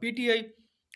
PTI,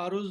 ROs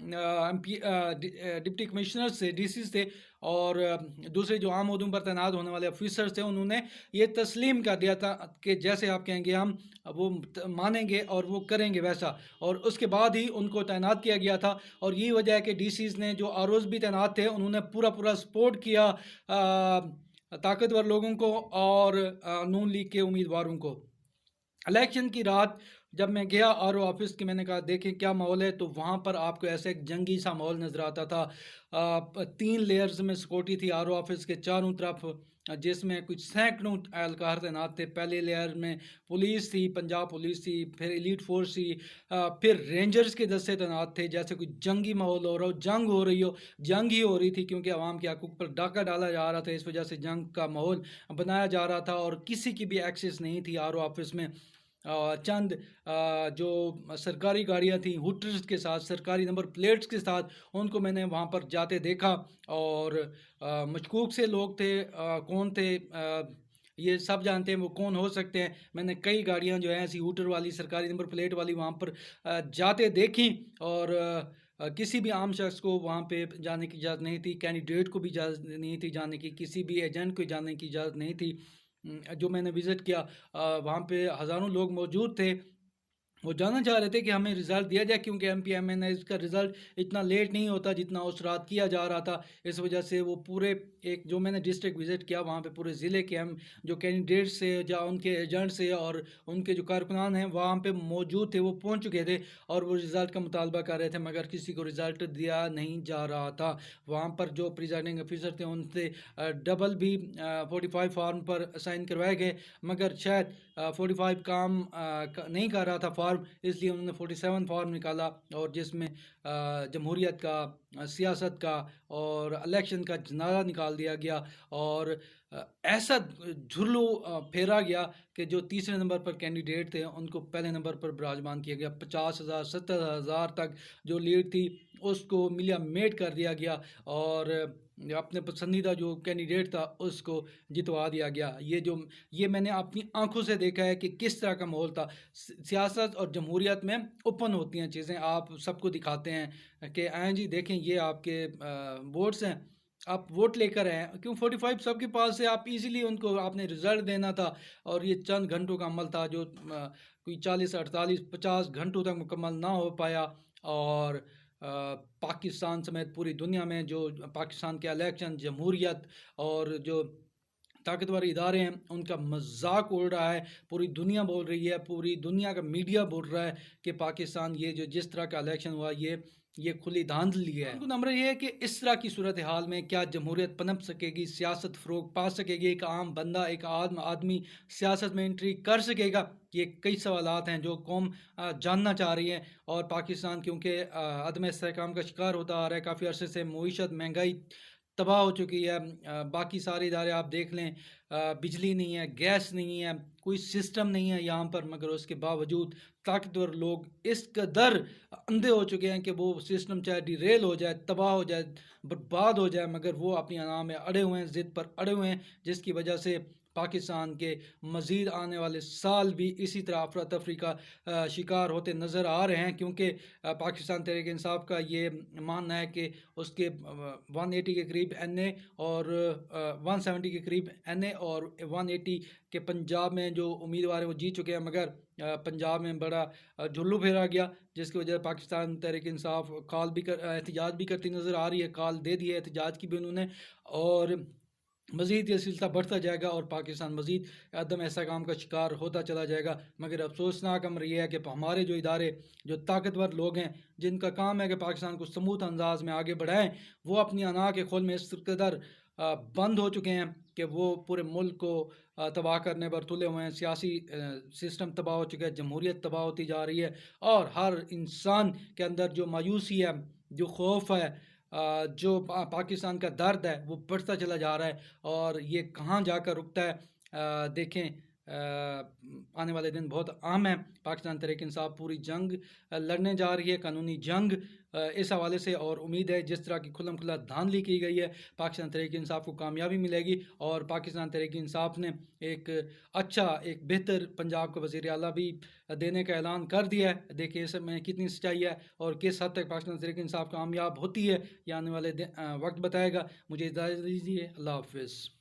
deputy commissioner سے D C تھے اور دوسرے جو عام عہدوں پر تعینات ہونے والے آفیسرز تھے، انہوں نے یہ تسلیم کر دیا تھا کہ جیسے آپ کہیں گے ہم وہ مانیں گے اور وہ کریں گے ویسا، اور اس کے بعد ہی ان کو تعینات کیا گیا تھا۔ اور یہی وجہ ہے کہ ڈی سیز نے جو آر اوز بھی تعینات تھے انہوں نے پورا سپورٹ کیا طاقتور لوگوں کو اور نون لیگ کے امیدواروں کو۔ الیکشن کی رات جب میں گیا آر او آفس کی، میں نے کہا دیکھیں کیا ماحول ہے، تو وہاں پر آپ کو ایسے ایک جنگی سا ماحول نظر آتا تھا۔ 3 لیئرز میں سیکورٹی تھی آر او آفس کے چاروں طرف، جس میں کچھ سینکڑوں اہلکار تعینات تھے۔ پہلے لیئر میں پولیس تھی، پنجاب پولیس تھی، پھر ایلیٹ فورس تھی، پھر رینجرز کے دستے تعینات تھے، جیسے کوئی جنگی ماحول ہو رہا ہو، جنگ ہو رہی ہو۔ جنگ ہی ہو رہی تھی کیونکہ عوام کے حقوق پر ڈاکہ ڈالا جا رہا تھا، اس وجہ سے جنگ کا ماحول بنایا جا رہا تھا، اور کسی کی بھی ایکسیس نہیں تھی آر او آفس میں۔ چند جو سرکاری گاڑیاں تھیں ہوٹرز کے ساتھ، سرکاری نمبر پلیٹس کے ساتھ، ان کو میں نے وہاں پر جاتے دیکھا، اور مشکوک سے لوگ تھے۔ کون تھے یہ سب جانتے ہیں وہ کون ہو سکتے ہیں۔ میں نے کئی گاڑیاں جو ہیں ایسی ہوٹر والی، سرکاری نمبر پلیٹ والی وہاں پر جاتے دیکھیں، اور کسی بھی عام شخص کو وہاں پہ جانے کی اجازت نہیں تھی، کینڈیڈیٹ کو بھی اجازت نہیں تھی جانے کی، کسی بھی ایجنٹ کو جانے کی اجازت نہیں تھی۔ جو میں نے وزٹ کیا وہاں پہ ہزاروں لوگ موجود تھے، وہ جاننا چاہ رہے تھے کہ ہمیں رزلٹ دیا جائے، کیونکہ M P M N S کا رزلٹ اتنا لیٹ نہیں ہوتا جتنا اس رات کیا جا رہا تھا۔ اس وجہ سے وہ پورے ایک جو میں نے ڈسٹرکٹ وزٹ کیا وہاں پہ پورے ضلع کے ہم جو کینڈیڈیٹس سے یا ان کے ایجنٹ سے اور ان کے جو کارکنان ہیں وہاں پہ موجود تھے، وہ پہنچ چکے تھے اور وہ رزلٹ کا مطالبہ کر رہے تھے، مگر کسی کو رزلٹ دیا نہیں جا رہا تھا۔ وہاں پر جو پریزائڈنگ آفیسر تھے ان سے ڈبل بھی 45 فارم پر سائن کروائے گئے، مگر شاید 45 کام نہیں کر رہا تھا فارم، اس لیے انہوں نے 47 فارم نکالا، اور جس میں جمہوریت کا، سیاست کا اور الیکشن کا جنازہ نکال دیا گیا، اور ایسا جھرلو پھیرا گیا کہ جو تیسرے نمبر پر کینڈیڈیٹ تھے ان کو پہلے نمبر پر براجمان کیا گیا۔ 50,000 70,000 تک جو لیڈ تھی اس کو ملیا میٹ کر دیا گیا، اور اپنے پسندیدہ جو کینڈیڈیٹ تھا اس کو جتوا دیا گیا۔ یہ میں نے اپنی آنکھوں سے دیکھا ہے کہ کس طرح کا ماحول تھا۔ سیاست اور جمہوریت میں اوپن ہوتی ہیں چیزیں، آپ سب کو دکھاتے ہیں کہ آئیں جی دیکھیں یہ آپ کے ووٹس ہیں، آپ ووٹ لے کر آئیں، کیوں 45 سب کے پاس ہے، آپ ایزیلی ان کو آپ نے رزلٹ دینا تھا، اور یہ چند گھنٹوں کا عمل تھا جو کوئی 40 48 50 گھنٹوں تک مکمل نہ ہو پایا، اور پاکستان سمیت پوری دنیا میں جو پاکستان کے الیکشن، جمہوریت اور جو طاقتور ادارے ہیں ان کا مذاق اڑ رہا ہے، پوری دنیا بول رہی ہے، پوری دنیا کا میڈیا بول رہا ہے کہ پاکستان یہ جو جس طرح کا الیکشن ہوا یہ کھلی دھاندلی ہے۔ نمبر یہ ہے کہ اس طرح کی صورتحال میں کیا جمہوریت پنپ سکے گی، سیاست فروغ پا سکے گی، ایک عام بندہ، ایک آدمی سیاست میں انٹری کر سکے گا؟ یہ کئی سوالات ہیں جو قوم جاننا چاہ رہی ہے، اور پاکستان کیونکہ عدم استحکام کا شکار ہوتا آ رہا ہے کافی عرصے سے، معیشت، مہنگائی تباہ ہو چکی ہے۔ باقی سارے ادارے آپ دیکھ لیں، بجلی نہیں ہے، گیس نہیں ہے، کوئی سسٹم نہیں ہے یہاں پر، مگر اس کے باوجود طاقتور لوگ اس قدر اندھے ہو چکے ہیں کہ وہ سسٹم چاہے ڈی ریل ہو جائے، تباہ ہو جائے، برباد ہو جائے، مگر وہ اپنی انا میں اڑے ہوئے ہیں، ضد پر اڑے ہوئے ہیں، جس کی وجہ سے پاکستان کے مزید آنے والے سال بھی اسی طرح افراتفری کا شکار ہوتے نظر آ رہے ہیں، کیونکہ پاکستان تحریک انصاف کا یہ ماننا ہے کہ اس کے 180 کے قریب این اے اور 170 کے قریب این اے اور 180 کے پنجاب میں جو امیدوار ہیں وہ جیت چکے ہیں، مگر پنجاب میں بڑا جھلو پھیرا گیا، جس کی وجہ سے پاکستان تحریک انصاف احتجاج بھی کرتی نظر آ رہی ہے، کال دے دی ہے احتجاج کی بھی انہوں نے، اور مزید یہ سلسلہ بڑھتا جائے گا اور پاکستان مزید عدم استحکام کا شکار ہوتا چلا جائے گا۔ مگر افسوسناک امر یہ ہے کہ ہمارے جو ادارے، جو طاقتور لوگ ہیں جن کا کام ہے کہ پاکستان کو سموتھ انداز میں آگے بڑھائیں، وہ اپنی انا کے خول میں اس قدر بند ہو چکے ہیں کہ وہ پورے ملک کو تباہ کرنے پر تلے ہوئے ہیں۔ سیاسی سسٹم تباہ ہو چکا ہے، جمہوریت تباہ ہوتی جا رہی ہے، اور ہر انسان کے اندر جو مایوسی ہے، جو خوف ہے، جو پاکستان کا درد ہے وہ بڑھتا چلا جا رہا ہے، اور یہ کہاں جا کر رکتا ہے دیکھیں آنے والے دن بہت اہم ہیں. پاکستان تحریک انصاف پوری جنگ لڑنے جا رہی ہے، قانونی جنگ اس حوالے سے، اور امید ہے جس طرح کی کھلم کھلا دھاندلی کی گئی ہے پاکستان تحریک انصاف کو کامیابی ملے گی. اور پاکستان تحریک انصاف نے ایک اچھا، ایک بہتر پنجاب کا وزیر اعلیٰ بھی دینے کا اعلان کر دیا ہے. دیکھیں اس میں کتنی سچائی ہے اور کس حد تک پاکستان تحریک انصاف کامیاب ہوتی ہے، یہ آنے والے وقت بتائے گا. مجھے اجازت دیجیے، اللہ حافظ.